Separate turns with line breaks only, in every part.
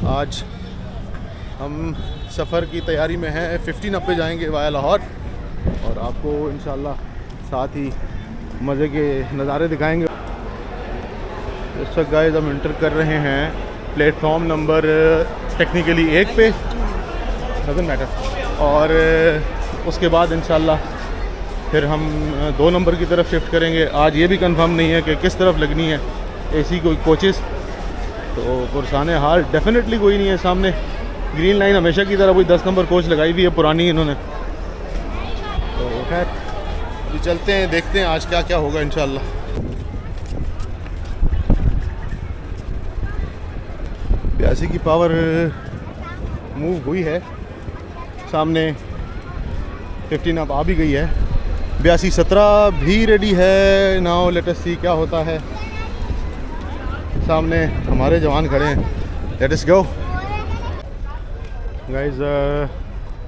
आज हम सफ़र की तैयारी में हैं। 15 पे जाएंगे वाया लाहौर और आपको इंशाल्लाह साथ ही मज़े के नज़ारे दिखाएंगे। इस वक्त गाइस हम इंटर कर रहे हैं प्लेटफॉर्म नंबर टेक्निकली 1 पे, डजंट मैटर, और उसके बाद इंशाल्लाह फिर हम 2 नंबर की तरफ शिफ्ट करेंगे। आज ये भी कंफर्म नहीं है कि किस तरफ लगनी है एसी कोई कोचेस, तो पुरसाने हाल डेफिनेटली कोई नहीं है। सामने ग्रीन लाइन हमेशा की तरह वही 10 नंबर कोच लगाई हुई है पुरानी इन्होंने। तो खैर ये चलते हैं, देखते हैं आज क्या क्या होगा इंशाल्लाह। प्यासी की पावर मूव हुई है, सामने 15 अब आ भी गई है। 82-17 भी रेडी है। नाउ लेट अस सी क्या होता है। सामने हमारे जवान खड़े हैं, लेट अस गो। गाइस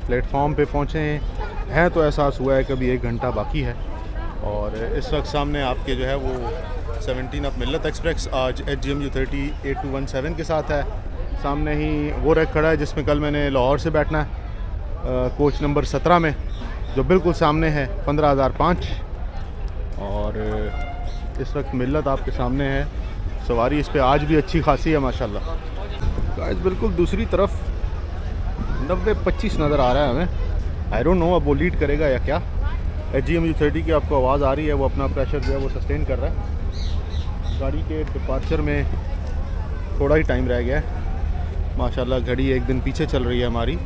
प्लेटफॉर्म पे पहुँचे हैं तो एहसास हुआ है कि अभी 1 घंटा बाकी है। और इस वक्त सामने आपके जो है वो 17 अप मिल्लत एक्सप्रेस आज HGMU 308217 के साथ है। सामने ही वो रैक खड़ा है जिसमें कल मैंने लाहौर से बैठना है, कोच नंबर 17 में, जो बिल्कुल सामने है 15,005। और इस वक्त मिल्लत आपके सामने है। सवारी इस पे आज भी अच्छी खासी है माशाल्लाह। गाइस बिल्कुल दूसरी तरफ 90-25 नज़र आ रहा है हमें। आई डोंट नो अब वो लीड करेगा या क्या। HGMU 30 की आपको आवाज़ आ रही है, वो अपना प्रेशर जो है वो सस्टेन कर रहा है। गाड़ी के डिपार्चर में थोड़ा ही टाइम रह गया है माशाल्लाह। घड़ी एक दिन पीछे चल रही है हमारी।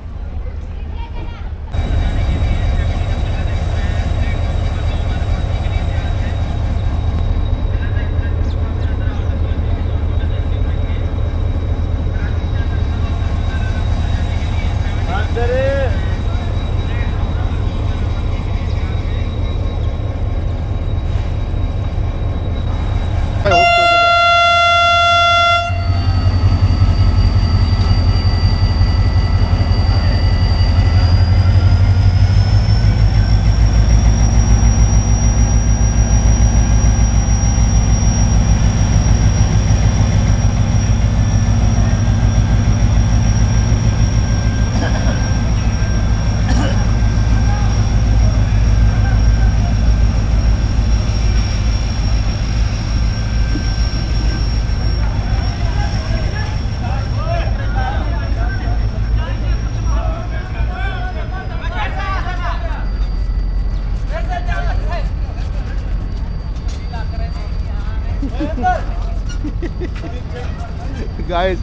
गाइस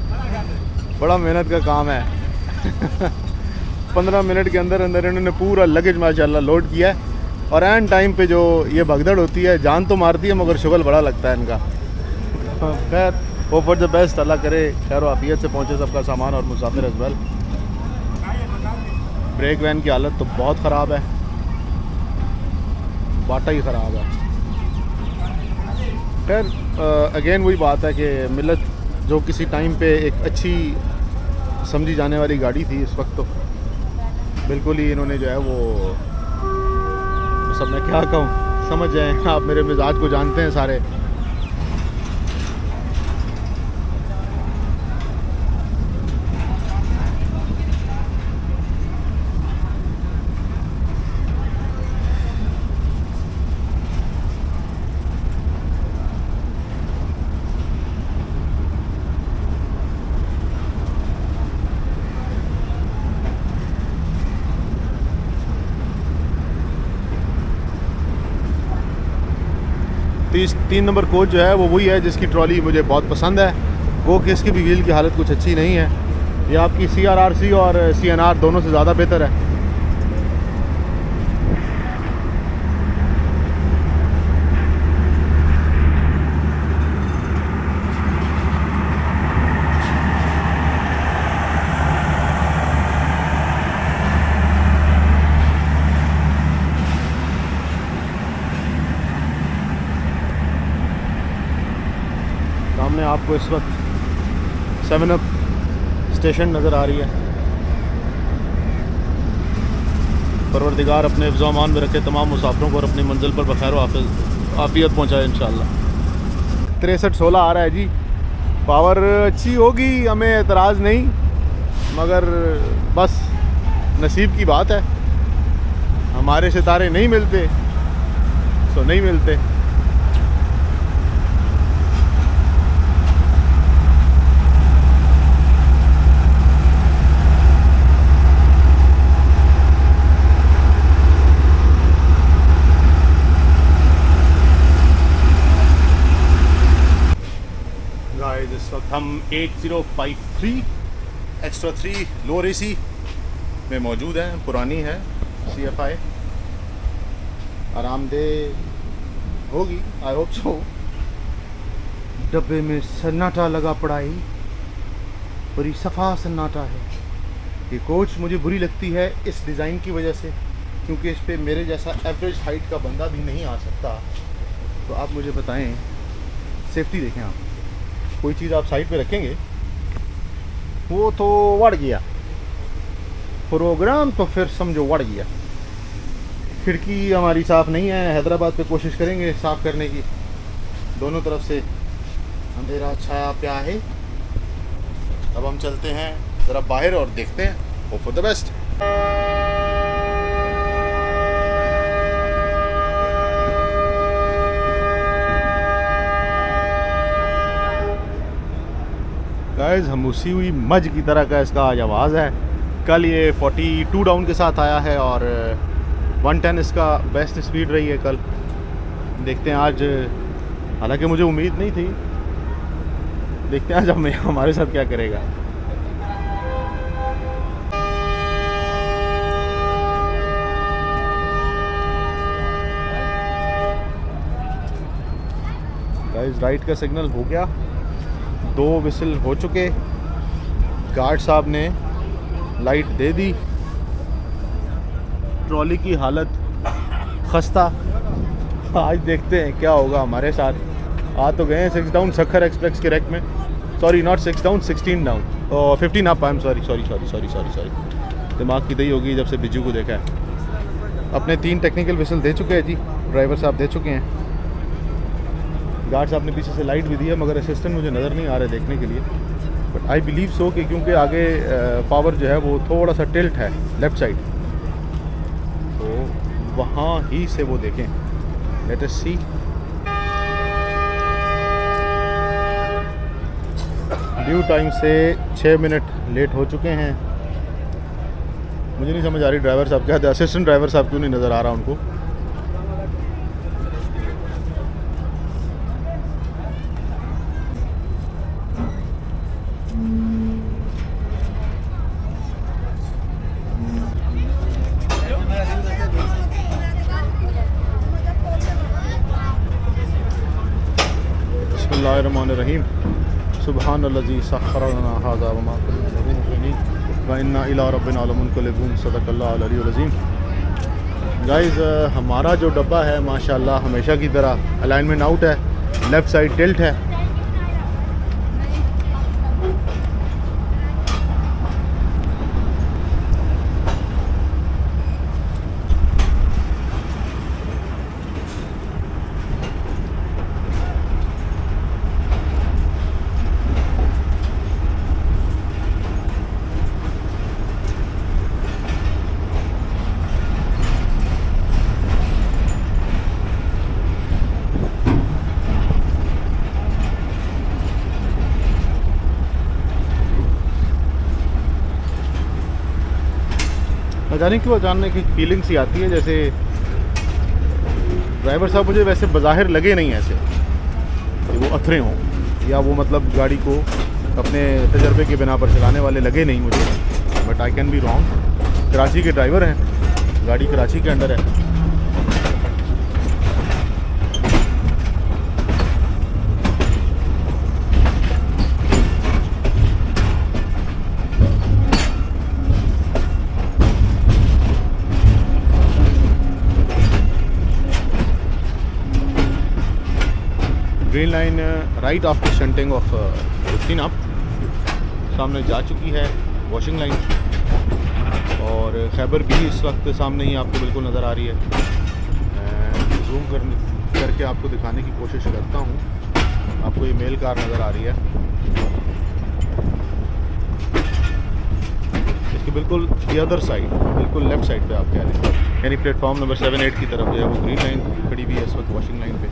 बड़ा मेहनत का काम है। 15 मिनट के अंदर अंदर इन्होंने पूरा लगेज माशाल्लाह लोड किया है। और एंड टाइम पे जो ये भगदड़ होती है जान तो मारती है मगर शुगल बड़ा लगता है इनका। खैर वो फॉर द बेस्ट, अल्लाह करे खैर आफियत से पहुँचे सबका सामान और मुसाफिर एज वेल। ब्रेक वैन की हालत तो बहुत ख़राब है, बाटा ही ख़राब है। खैर अगेन वही बात है कि मिलत जो किसी टाइम पे एक अच्छी समझी जाने वाली गाड़ी थी, इस वक्त तो बिल्कुल ही इन्होंने जो है वो सब, मैं क्या कहूँ, समझ जाएं, आप मेरे मिजाज को जानते हैं सारे। तीन नंबर कोच जो है वो वही है जिसकी ट्रॉली मुझे बहुत पसंद है। वो कि इसकी भी व्हील की हालत कुछ अच्छी नहीं है। ये आपकी CRRC और CNR दोनों से ज़्यादा बेहतर है। सामने आपको इस वक्त 7 अप स्टेशन नज़र आ रही है। परवरदिगार अपने हिफ्ज़-ओ-अमान में रखे तमाम मुसाफिरों को और अपनी मंजिल पर बखैर आफियत पहुँचाए इंशाअल्लाह। 6316 आ रहा है जी, पावर अच्छी होगी, हमें एतराज़ नहीं, मगर बस नसीब की बात है। हमारे सितारे नहीं मिलते तो नहीं मिलते। गाइस इस वक्त हम 8053 एक्स्ट्रा 3 लोअर एसी में मौजूद हैं। पुरानी है CFI, आरामदेह होगी, आई होप सो। डब्बे में सन्नाटा लगा पड़ा है, बड़ी सफ़ा सन्नाटा है। ये कोच मुझे बुरी लगती है इस डिज़ाइन की वजह से, क्योंकि इस पे मेरे जैसा एवरेज हाइट का बंदा भी नहीं आ सकता। तो आप मुझे बताएं, सेफ्टी देखें आप, कोई चीज़ आप साइड पे रखेंगे वो तो बढ़ गया प्रोग्राम, तो फिर समझो बढ़ गया। खिड़की हमारी साफ़ नहीं है, हैदराबाद पे कोशिश करेंगे साफ़ करने की। दोनों तरफ से अंधेरा छाया प्या है। अब हम चलते हैं ज़रा बाहर और देखते हैं, hope for the best. Guys हम उसी हुई मज की तरह का इसका आज आवाज़ है। कल ये 42 डाउन के साथ आया है और 110 इसका बेस्ट स्पीड रही है कल। देखते हैं आज, हालांकि मुझे उम्मीद नहीं थी, देखते हैं आज हमारे साथ क्या करेगा। गाइस राइट का सिग्नल हो गया, 2 विसल हो चुके, गार्ड साहब ने लाइट दे दी। ट्रॉली की हालत खस्ता। आज देखते हैं क्या होगा हमारे साथ। आ तो गए हैं 6 डाउन सखर एक्सप्रेस के रैक में, सॉरी नॉट 6 डाउन 16 डाउन और 15 अप। आई एम सॉरी, दिमाग की दही होगी जब से बिजू को देखा है। अपने 3 टेक्निकल विसल दे चुके हैं जी, ड्राइवर साहब दे चुके हैं। गार्ड साहब ने पीछे से लाइट भी दी है, मगर असिस्टेंट मुझे नज़र नहीं आ रहा है देखने के लिए। बट आई बिलीव सो कि क्योंकि आगे पावर जो है वो थोड़ा सा टिल्ट है लेफ़्ट साइड, तो वहाँ ही से वो देखें। लेट अस सी। ड्यू टाइम से 6 मिनट लेट हो चुके हैं। मुझे नहीं समझ आ रही ड्राइवर साहब क्या, असिस्टेंट ड्राइवर साहब क्यों नहीं नज़र आ रहा उनको। बिस्मिल्लाहिर्रहमानिर्रहीम। सुब्हानल्लज़ी सख़्ख़र लना हाज़ा व मा कुन्ना लहू मुक़रिनीन व इन्ना इला रब्बिना लमुनक़लिबून। सदक़ल्लाहुल अलीयुल अज़ीम। गाइस हमारा जो डब्बा है माशाल्लाह हमेशा की तरह अलाइनमेंट आउट है, लेफ़्ट साइड टिल्ट है। जाने क्यों अचानक की फीलिंग सी आती है, जैसे ड्राइवर साहब मुझे वैसे बज़ाहिर लगे नहीं ऐसे कि वो अथरे हों, या वो मतलब गाड़ी को अपने तजर्बे के बिना पर चलाने वाले लगे नहीं मुझे। But I can be wrong. Karachi के ड्राइवर हैं, गाड़ी कराची के अंडर है। Green line right after shunting of 15 up सामने जा चुकी है वॉशिंग लाइन, और खैबर भी इस वक्त सामने ही आपको बिल्कुल नज़र आ रही है। जूम करके आपको दिखाने की कोशिश करता हूँ। आपको ये मेल कार नज़र आ रही है। के बिल्कुल दी अदर साइड, बिल्कुल लेफ़्ट साइड पे आप कह रहे हैं, यानी प्लेटफॉर्म नंबर 7-8 की तरफ जो है वो ग्रीन लाइन खड़ी हुई है इस वक्त वॉशिंग लाइन पे।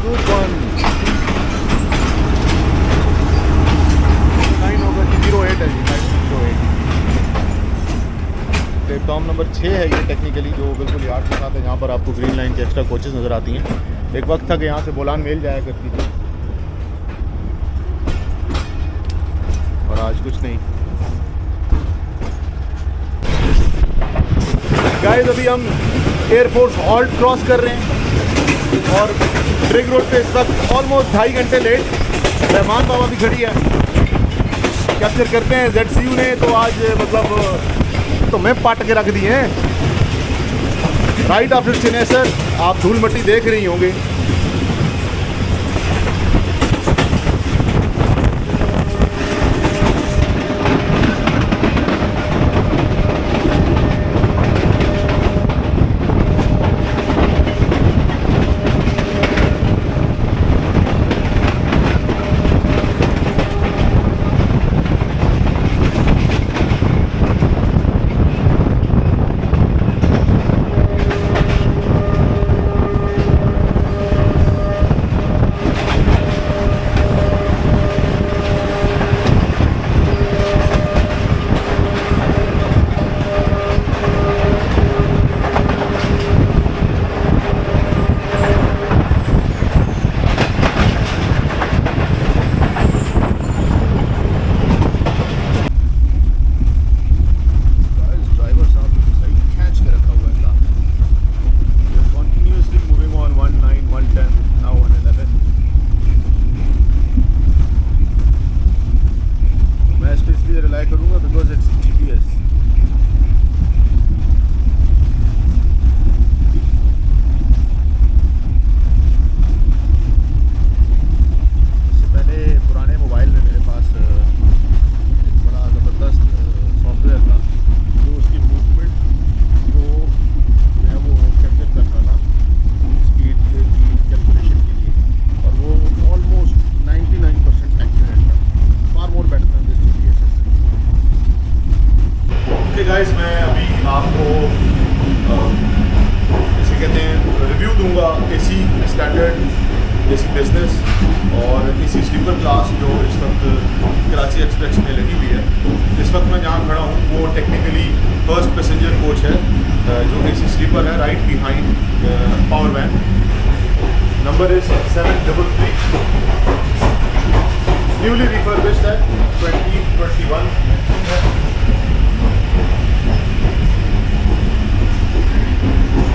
Good one. 9 होगा जी, 08 है जी, 908। प्लेटफॉर्म नंबर 6 है ये टेक्निकली, जो बिल्कुल यार्ड के साथ है, जहाँ पर आपको ग्रीन लाइन की एक्स्ट्रा कोचेज़ नज़र आती हैं। एक वक्त था कि यहाँ से बोलान मेल जाया करती थी, और आज कुछ नहीं। गाइस अभी हम एयरफोर्स हॉल्ट क्रॉस कर रहे हैं और रिंग रोड पे इस वक्त ऑलमोस्ट 2.5 घंटे लेट। रहमान बाबा भी खड़ी है, कैप्चर करते हैं ZCU ने तो आज मतलब तो मैं पाट के रख दिए हैं। राइट आफ्टर चिनेसर आप धूल मट्टी देख रही होंगे। गाइस मैं अभी आपको जैसे कहते हैं रिव्यू दूंगा AC स्टैंडर्ड AC बिजनेस और AC स्लीपर क्लास जो इस वक्त कराची एक्सप्रेस में लगी हुई है। इस वक्त मैं जहाँ खड़ा हूँ वो टेक्निकली फर्स्ट पैसेंजर कोच है, जो AC स्लीपर है, right behind power van. Number is 733, newly refurbished है, 2021 है।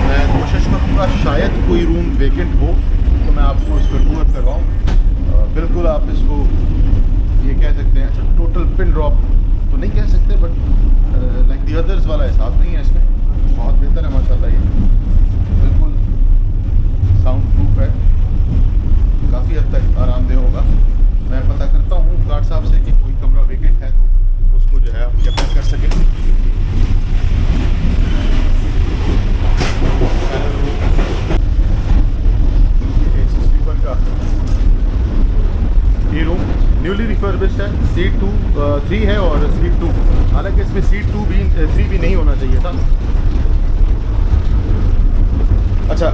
मैं कोशिश करूँगा शायद कोई रूम वेकेंट हो तो मैं आपको इसका टूर करवाऊँ। बिल्कुल आप इसको ये कह सकते हैं, अच्छा टोटल पिन ड्रॉप तो नहीं कह सकते, बट लाइक दी अदर्स वाला एहसास नहीं है इसमें। बहुत बेहतर है माशाल्लाह, ये बिल्कुल साउंड प्रूफ है, काफ़ी हद तक आरामदेह होगा। मैं पता करता हूँ गार्ड साहब से कि कोई कमरा वेकेंट है तो उसको जो है आप कैप्चर कर सकें। ये रूम न्यूली रिफर्बिश्ड है, सीट 3 है और सीट 2, हालांकि इसमें सीट 3 भी नहीं होना चाहिए था। अच्छा,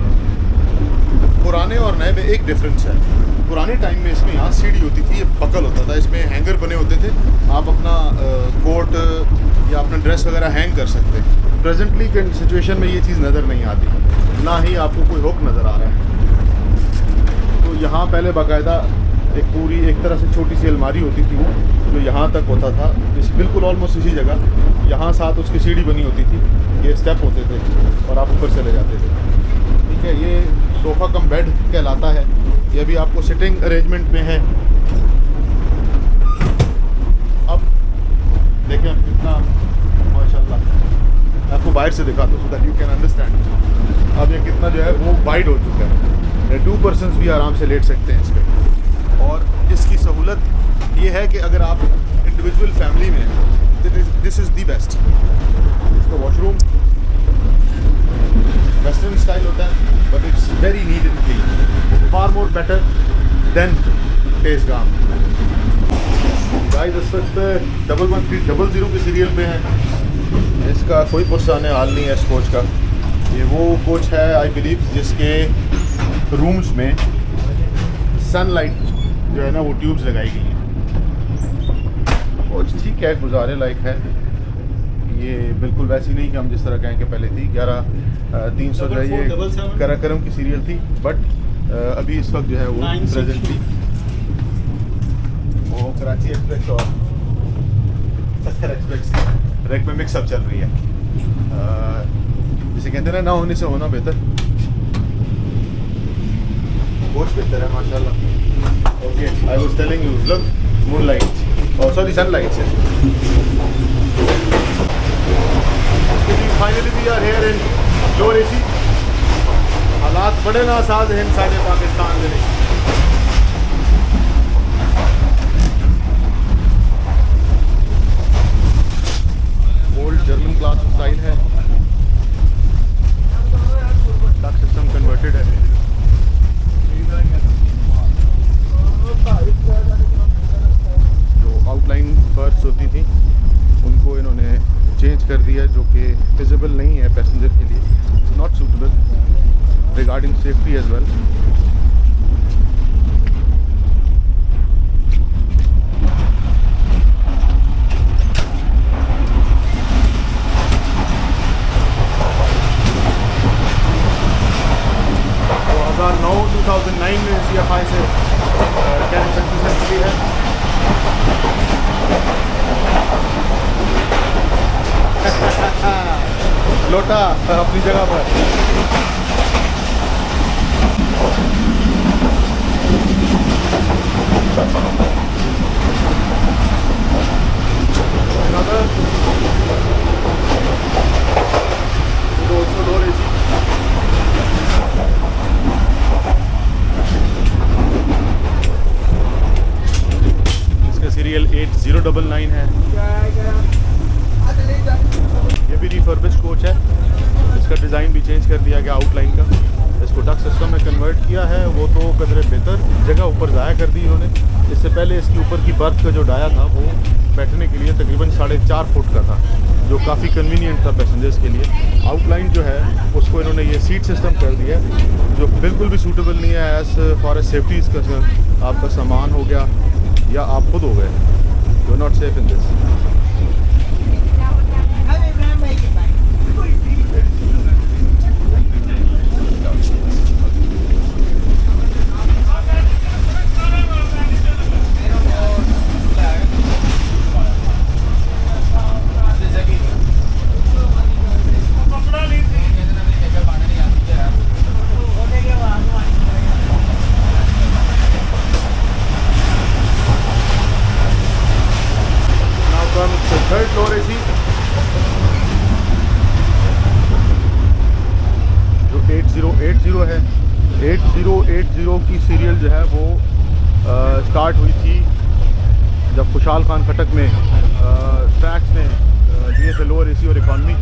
पुराने और नए में एक डिफरेंस है। पुराने टाइम में इसमें यहाँ सीढ़ी होती थी, ये बकल होता था, इसमें हैंगर बने होते थे, आप अपना कोट या अपना ड्रेस वगैरह हैंग कर सकते। प्रेजेंटली के सिचुएशन में ये चीज़ नज़र नहीं आती, ना ही आपको कोई हुक नज़र आ रहा है। तो यहाँ पहले बाकायदा एक तरह से छोटी सी अलमारी होती थी वो, जो यहाँ तक होता था, इस बिल्कुल ऑलमोस्ट इसी जगह। यहाँ साथ उसकी सीढ़ी बनी होती थी, ये स्टेप होते थे और आप ऊपर चले जाते थे। ठीक है, ये सोफ़ा कम बेड कहलाता है। ये भी आपको सिटिंग अरेंजमेंट में है। अब देखें हम कितना माशाल्लाह, आपको बाहर से दिखा दो so that you can understand. अब ये कितना जो है वो वाइड हो चुका है, 2 पर्सन्स भी आराम से लेट सकते हैं इस पर। और इसकी सहूलत ये है कि अगर आप इंडिविजुअल फैमिली में हैं, this is the best. better than Tezgam. Guys इस वक्त 11300 के सीरियल पे है। इसका कोई पुरसाने हाल नहीं है इस कोच का। ये वो कोच है आई बिलीव जिसके रूम्स में सनलाइट जो है ना वो ट्यूब्स लगाई गई हैं। कोच ठीक है, गुजारे लायक है। ये बिल्कुल वैसी नहीं कि हम जिस तरह कहें कि पहले थी 11-300 जो है ये कराकरम की सीरियल थी, बट अभी इस वक्त जो है वो प्रेजेंटली वो कराची एक्सप्रेस और सत्तर एक्सप्रेस रेक में मिक्सअप चल रही है। जिसे कहते हैं ना होने से होना बेहतर। बहुत बेहतर है माशाल्लाह। Okay, I was telling you, look moonlight, और सॉरी सनलाइट से। Finally we are here in lower AC. हालात बड़े नासाज हैं सारे पाकिस्तान के। ओल्ड जर्मन क्लास स्टाइल है। डक सिस्टम कन्वर्टेड है। जो आउटलाइन बर्ड्स होती थी उनको इन्होंने चेंज कर दिया, जो कि फिजिबल नहीं है पैसेंजर के लिए, not suitable regarding safety as well. तो 2009 में CFI से कैन सक्सेस मिली है। लोटा अपनी जगह पर। इसका सीरियल 8099 है। ये भी रिफर्बिश्ड कोच है। इसका डिज़ाइन भी चेंज कर दिया गया आउटलाइन का। इसको डक सिस्टम में कन्वर्ट किया है। वो तो कदरे बेहतर जगह ऊपर ज़ाया कर दी उन्होंने। इससे पहले इसके ऊपर की बर्थ का जो डाया था वो बैठने के लिए तकरीबन 4.5 फुट का था, जो काफ़ी कन्वीनियंट था पैसेंजर्स के लिए। आउटलाइन जो है उसको इन्होंने ये सीट सिस्टम कर दिया, जो बिल्कुल भी सूटेबल नहीं है as far as safety is concern. आपका सामान हो गया या आप खुद हो गए, you are not safe in this. Third floor AC जो 8080 है। 8080 की सीरियल जो है वो स्टार्ट हुई थी जब खुशहाल खान खटक में ट्रैक्स ने दिए थे लोअर एसी और इकॉनमी।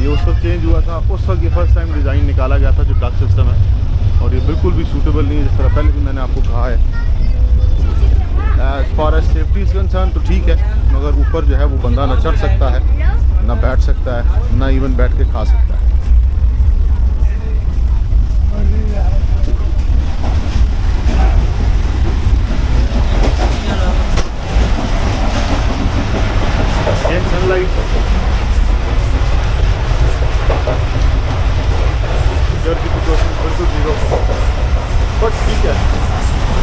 ये उस वक्त चेंज हुआ था। उस वक्त ये फर्स्ट टाइम डिज़ाइन निकाला गया था जो डक सिस्टम है, और ये बिल्कुल भी सूटेबल नहीं है। जिस तरह पहले भी मैंने आपको कहा है, as far as safety is concern तो ठीक है, मगर ऊपर जो है वो बंदा ना चढ़ सकता है, ना बैठ सकता है, ना इवन बैठ के खा सकता है। सनलाइट बिल्कुल जीरो, बट ठीक है,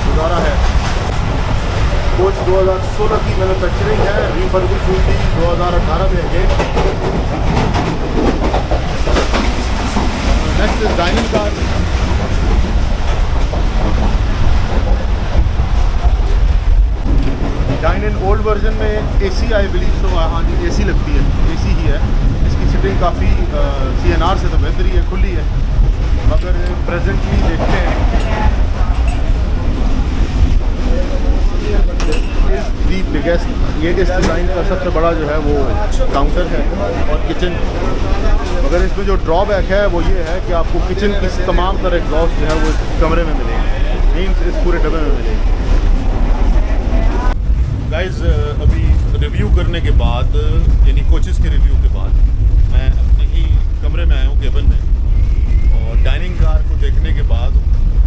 गुजारा है। कोच 2016 की मैन्युफैक्चरिंग है, रिफर्बिश हुई थी 2018 में है। Next is dining car. Dining old version में एसी आई बिलीव तो हाँ जी एसी लगती है, एसी ही है। इसकी सीटिंग काफ़ी CNR से तो बेहतर ही है, खुली है। मगर प्रेजेंटली देखते हैं दी बिगेस्ट, ये इस डिज़ाइन का सबसे बड़ा जो है वो काउंटर है और किचन। मगर इसमें जो ड्रॉबैक है वो ये है कि आपको किचन की तमाम तरह एग्जॉस्ट जो है वो इस कमरे में मिलेंगे। बीन्स इस पूरे डब्बे में मिलेगी। गाइस अभी रिव्यू करने के बाद, यानी कोचेस के रिव्यू के बाद, मैं अपने ही कमरे में आया हूँ केबिन में, और डाइनिंग कार को देखने के बाद,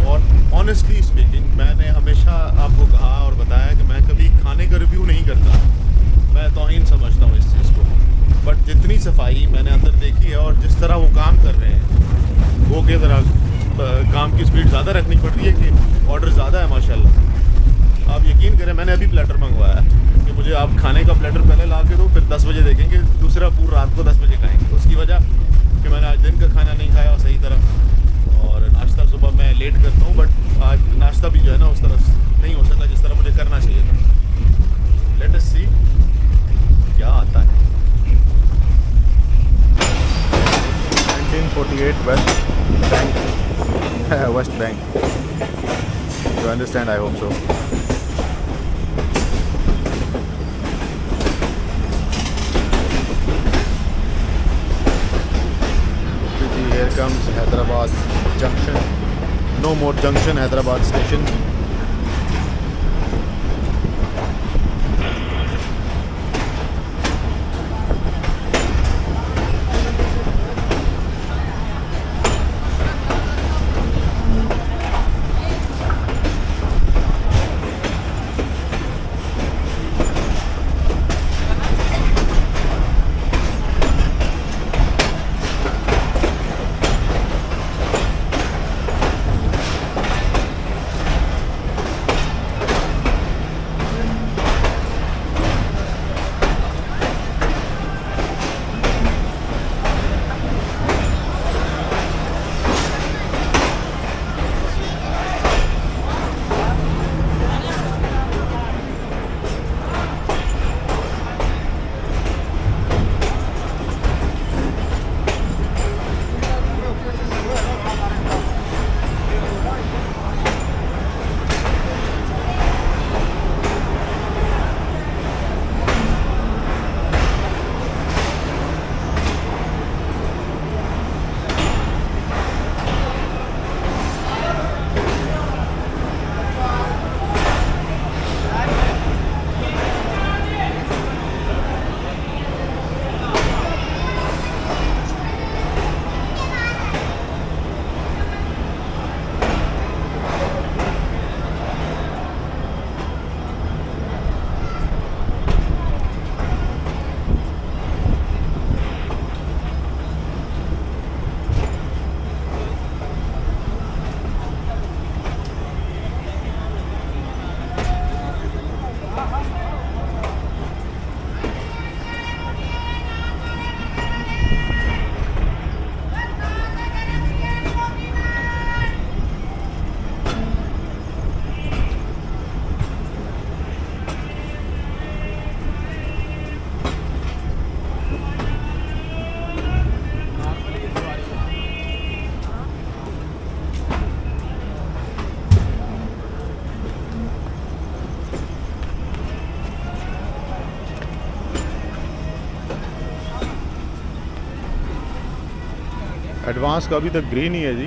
और ऑनेस्टली स्पीकिंग मैंने हमेशा आपको कहा और बताया कि मैं कभी खाने का रिव्यू नहीं करता, मैं तौहीन समझता हूँ इस चीज़ को। बट जितनी सफाई मैंने अंदर देखी है और जिस तरह वो काम कर रहे हैं, वो के तरह काम की स्पीड ज़्यादा रखनी पड़ रही है कि ऑर्डर ज़्यादा है माशाल्लाह। आप यकीन करें, मैंने अभी प्लेटर मंगवाया कि मुझे आप खाने का प्लेटर पहले ला के दो, फिर 10 बजे देखेंगे, दूसरा पूरी रात को 10 बजे खाएंगे। उसकी वजह कि मैंने आज दिन का खाना नहीं खाया सही तरह, और नाश्ता सुबह मैं लेट करता हूँ, बट आज नाश्ता भी जो है ना उस तरह नहीं हो सका जिस तरह मुझे करना चाहिए था। लेट अस सी क्या आता है। 1948 West Bank, West Bank, you understand, I hope so. Here comes Hyderabad Junction. No more junction, Hyderabad station. Advance का अभी तक ग्रीन ही है जी।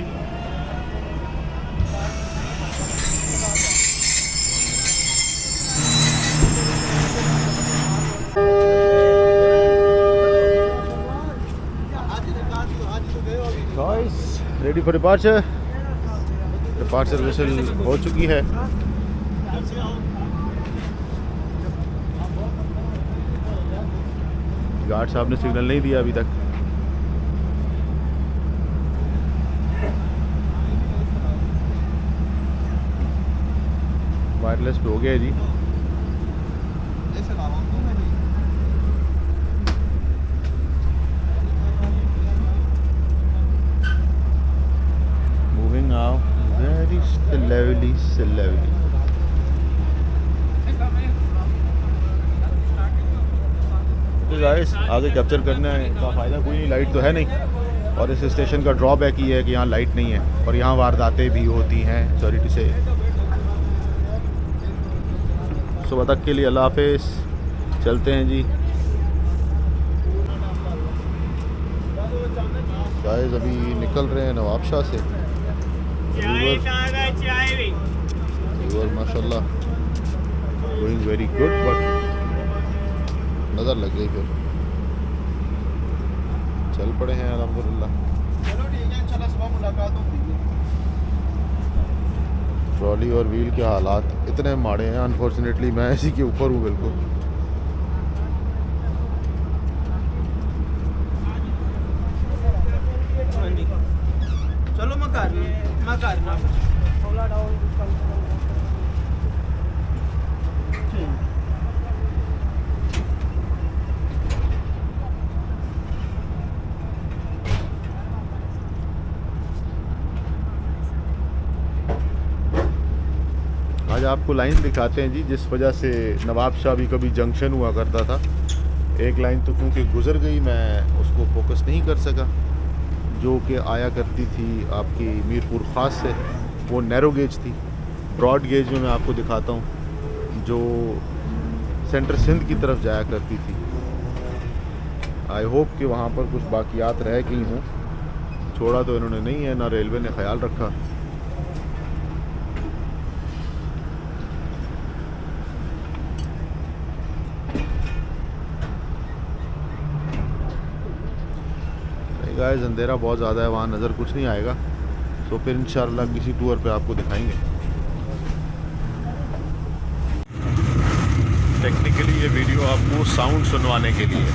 Guys ready for departure. Departure whistle हो चुकी है। गार्ड साहब ने सिग्नल नहीं दिया अभी तक। वायरलेस पे हो गया जी। Moving now very slowly slowly. तो गाइस आगे कैप्चर करने का फ़ायदा कोई नहीं, लाइट तो है नहीं, और इस स्टेशन का ड्रॉबैक ये है कि यहाँ लाइट नहीं है और यहाँ वारदातें भी होती हैं। सॉरी टू से। सुबह तक के लिए अल्लाह हाफिज़। चलते हैं जी। गाइस अभी निकल रहे हैं नवाबशाह से। और माशाल्लाह गोइंग वेरी गुड, बट नज़र लग गई, फिर चल पड़े हैं अल्हम्दुलिल्लाह।
चलो ठीक है, इंशाल्लाह सुबह मुलाकात होगी।
ट्रॉली और व्हील के हालात इतने माड़े हैं, अनफॉर्चुनेटली मैं इसी के ऊपर हूँ बिल्कुल।
चलो मैं करना
आज आपको लाइन दिखाते हैं जी, जिस वजह से नवाब शाह भी कभी जंक्शन हुआ करता था। एक लाइन तो क्योंकि गुजर गई, मैं उसको फोकस नहीं कर सका, जो कि आया करती थी आपकी मीरपुर ख़ास से। वो नैरो गेज थी। ब्रॉड गेज में मैं आपको दिखाता हूँ, जो सेंटर सिंध की तरफ जाया करती थी। आई होप कि वहाँ पर कुछ बाकियात रह गई हों। छोड़ा तो इन्होंने नहीं है, ना रेलवे ने ख्याल रखा। गाइस अंधेरा बहुत ज़्यादा है, वहाँ नज़र कुछ नहीं आएगा, तो फिर इंशाल्लाह किसी टूर पे आपको दिखाएंगे। टेक्निकली ये वीडियो आपको साउंड सुनवाने के लिए